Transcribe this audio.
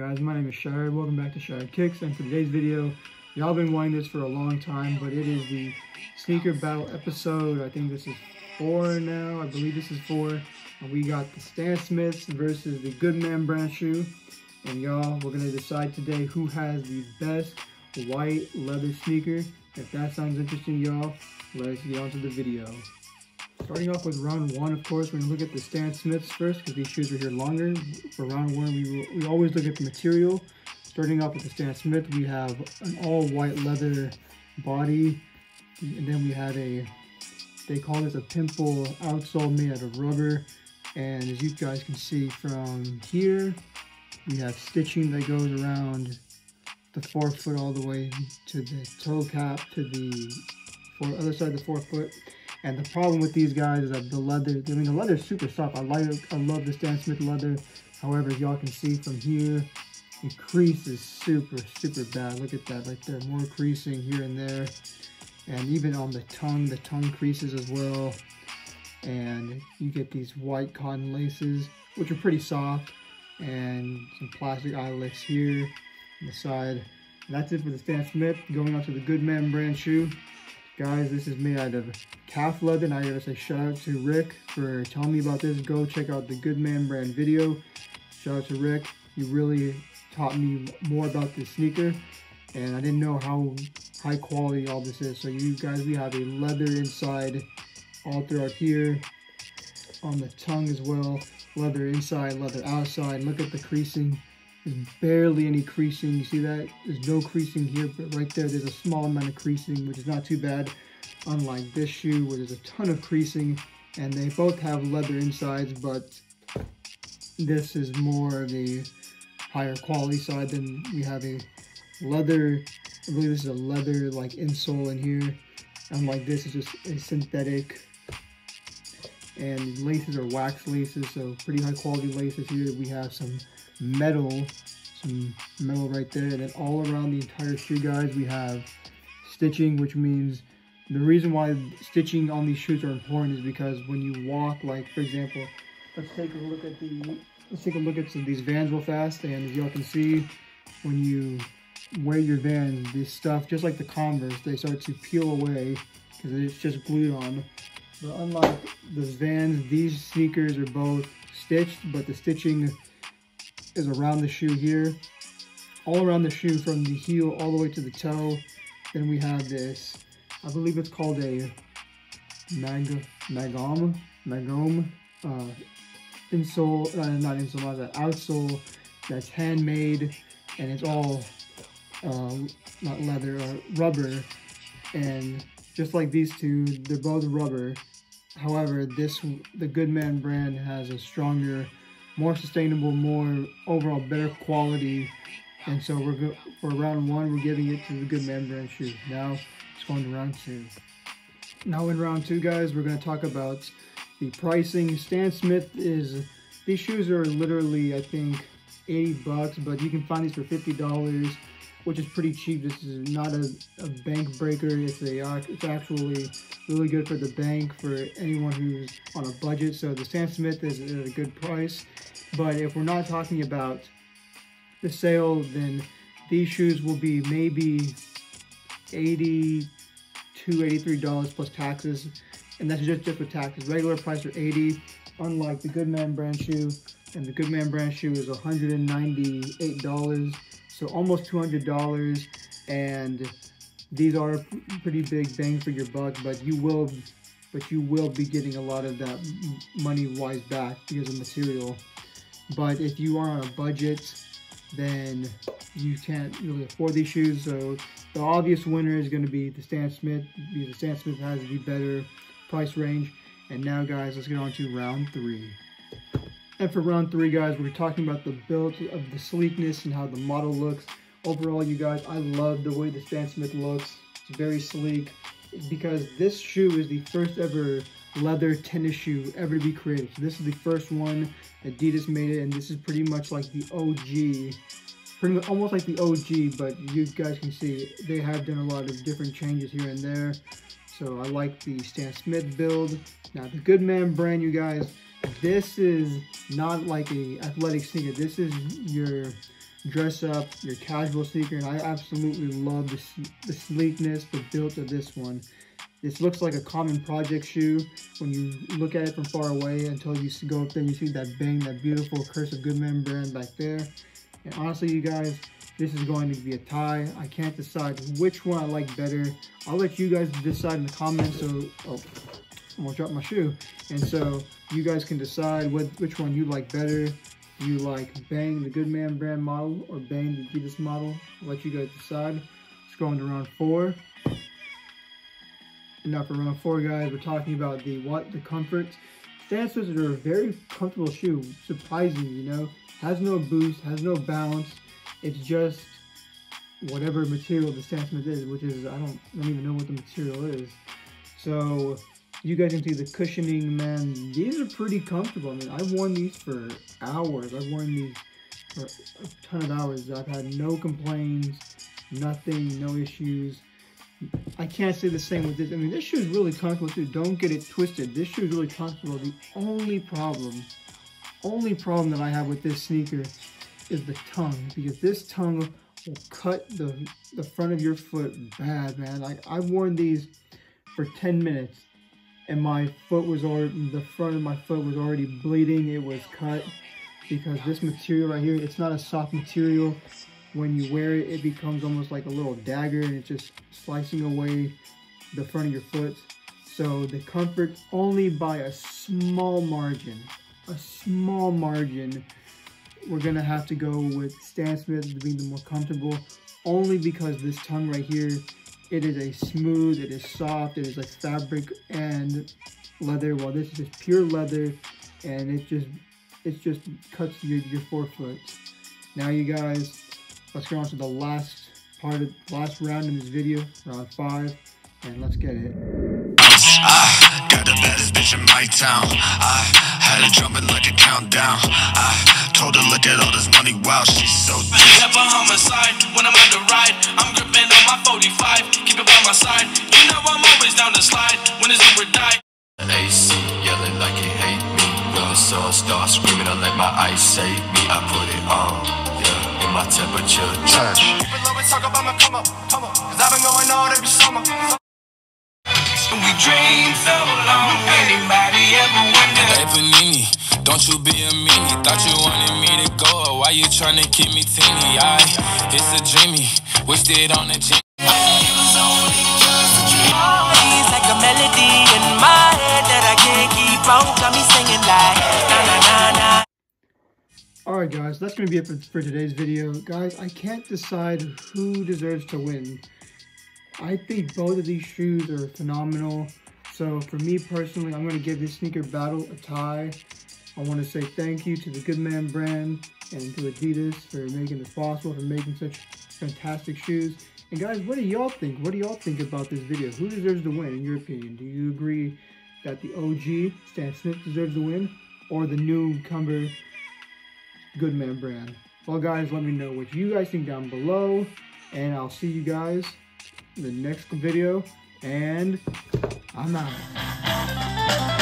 guys, my name is Shire. Welcome back to Shire Kicks, and for today's video, y'all been wanting this for a long time, but it is the sneaker battle episode. I think this is 4 now. I believe this is 4. And we got the Stan Smiths versus the Goodman Brand shoe. And y'all, we're gonna decide today who has the best white leather sneaker. If that sounds interesting, y'all, let's get on to the video. Starting off with round 1, of course, we're going to look at the Stan Smiths first because these shoes are here longer. For round 1, we always look at the material. Starting off with the Stan Smith, we have an all-white leather body, and then we have they call this a pimple outsole made out of rubber. And as you guys can see from here, we have stitching that goes around the forefoot all the way to the toe cap to the other side of the forefoot. And the problem with these guys is that the leather, I mean, the leather is super soft. I love the Stan Smith leather. However, as y'all can see from here, the crease is super bad. Look at that right there. More creasing here and there. And even on the tongue creases as well. And you get these white cotton laces, which are pretty soft. And some plastic eyelets here on the side. And that's it for the Stan Smith. Going on to the Goodman Brand shoe. Guys, this is made out of calf leather, and I gotta say shout out to Rick for telling me about this. Go check out the Goodman Brand video. Shout out to Rick. He really taught me more about this sneaker, and I didn't know how high quality all this is. So you guys, we have a leather inside all throughout here, on the tongue as well. Leather inside, leather outside. Look at the creasing. There's barely any creasing. You see that? There's no creasing here, but right there, there's a small amount of creasing, which is not too bad. Unlike this shoe, where there's a ton of creasing, and they both have leather insides, but this is more the higher quality side. Then we have a leather, I believe this is a leather like insole in here. Unlike this, it's just a synthetic. And laces are wax laces, so pretty high quality laces here. We have some metal right there, and then all around the entire shoe, guys, we have stitching, which means the reason why stitching on these shoes are important is because when you walk, like for example, let's take a look at some of these Vans real fast. And as y'all can see, when you wear your Vans, this stuff, just like the Converse, they start to peel away because it's just glued on. But unlike the Vans, these sneakers are both stitched, but the stitching is around the shoe here, all around the shoe from the heel all the way to the toe. Then we have this, I believe it's called a magome insole, not insole, but outsole that's handmade, and it's all not leather, rubber. And just like these two, they're both rubber. However, the Goodman Brand has a stronger, more sustainable, more overall better quality. And so for round 1, we're giving it to the Goodman Brand shoe. Now let's go on to round 2. Now in round 2, guys, we're going to talk about the pricing. Stan Smith these shoes are literally, I think, $80, but you can find these for $50, which is pretty cheap. This is not a bank breaker. It's actually really good for the bank, for anyone who's on a budget. So the Stan Smith is at a good price. But if we're not talking about the sale, then these shoes will be maybe $82, $83 plus taxes. And that's just with taxes. Regular price are $80, unlike the Goodman Brand shoe. And the Goodman Brand shoe is $198. So almost $200, and these are a pretty big bang for your buck, but you will be getting a lot of that money-wise back because of material. But if you are on a budget, then you can't really afford these shoes. So the obvious winner is going to be the Stan Smith, because the Stan Smith has the better price range. And now, guys, let's get on to round 3. And for round 3, guys, we're talking about the build of the sleekness and how the model looks. Overall, you guys, I love the way the Stan Smith looks. It's very sleek because this shoe is the first ever leather tennis shoe ever to be created. So this is the first one. Adidas made it, and this is pretty much like the OG. Pretty much almost like the OG, but you guys can see they have done a lot of different changes here and there. So I like the Stan Smith build. Now the Goodman Brand, you guys, this is not like a athletic sneaker. This is your dress up, your casual sneaker, and I absolutely love the sleekness, the build of this one. This looks like a common project shoe when you look at it from far away until you go up there and you see that bang, that beautiful Curse of Goodman Brand back there. And honestly, you guys, this is going to be a tie. I can't decide which one I like better. I'll let you guys decide in the comments. So, oh, I'm gonna drop my shoe. And so you guys can decide which one you like better. Do you like Bang, the Goodman Brand model, or Bang, the Adidas model? I'll let you guys decide. Scrolling to round 4. And now for round 4, guys, we're talking about the comfort. Stan Smiths are a very comfortable shoe. Surprising, you know. Has no boost, has no bounce. It's just whatever material the Stan Smith is, which is, I don't even know what the material is. So you guys can see the cushioning, man. These are pretty comfortable. I mean, I've worn these for hours. I've worn these for a ton of hours. I've had no complaints, nothing, no issues. I can't say the same with this. I mean, this shoe is really comfortable too. Don't get it twisted. This shoe is really comfortable. The only problem that I have with this sneaker is the tongue, because this tongue will cut the front of your foot bad, man. Like, I've worn these for 10 minutes and my foot was already, the front of my foot was already bleeding. It was cut because this material right here, it's not a soft material. When you wear it, it becomes almost like a little dagger and it's just slicing away the front of your foot. So the comfort, only by a small margin, we're gonna have to go with Stan Smith to be the more comfortable, only because this tongue right here, it is a smooth, it is soft, it is like fabric and leather, while this is just pure leather, and it just cuts your forefoot. Now you guys, let's go on to the last round in this video, round 5, and let's get it. I got the baddest bitch in my town. I had her drumming like a countdown. I told her look at all this money, wow, she's so deep. Never homicide when I'm on the ride. I'm gripping on my 45, keep it by my side. You know I'm always down the slide when it's do or die. AC yelling like it hate me. When the sun starts screaming, I let my ice save me. I put it on, yeah, in my temperature touch. People always talk about my come up, cause I've been going all every summer. We dream so long, anybody ever wonder? Hey Panini, don't you be a meanie. Thought you wanted me to go, why you tryna keep me teeny? It's a dreamy, wished it on the gym. It was only just a dream. It's like a melody in my head that I can't keep on. Got me singing like na na na na. Alright guys, that's going to be it for today's video. Guys, I can't decide who deserves to win. I think both of these shoes are phenomenal. So for me personally, I'm going to give this sneaker battle a tie. I want to say thank you to the Goodman Brand and to Adidas for making this possible, for making such fantastic shoes. And guys, what do y'all think? What do y'all think about this video? Who deserves to win in your opinion? Do you agree that the OG Stan Smith deserves to win, or the newcomer Goodman Brand? Well guys, let me know what you guys think down below, and I'll see you guys in the next video, and I'm out.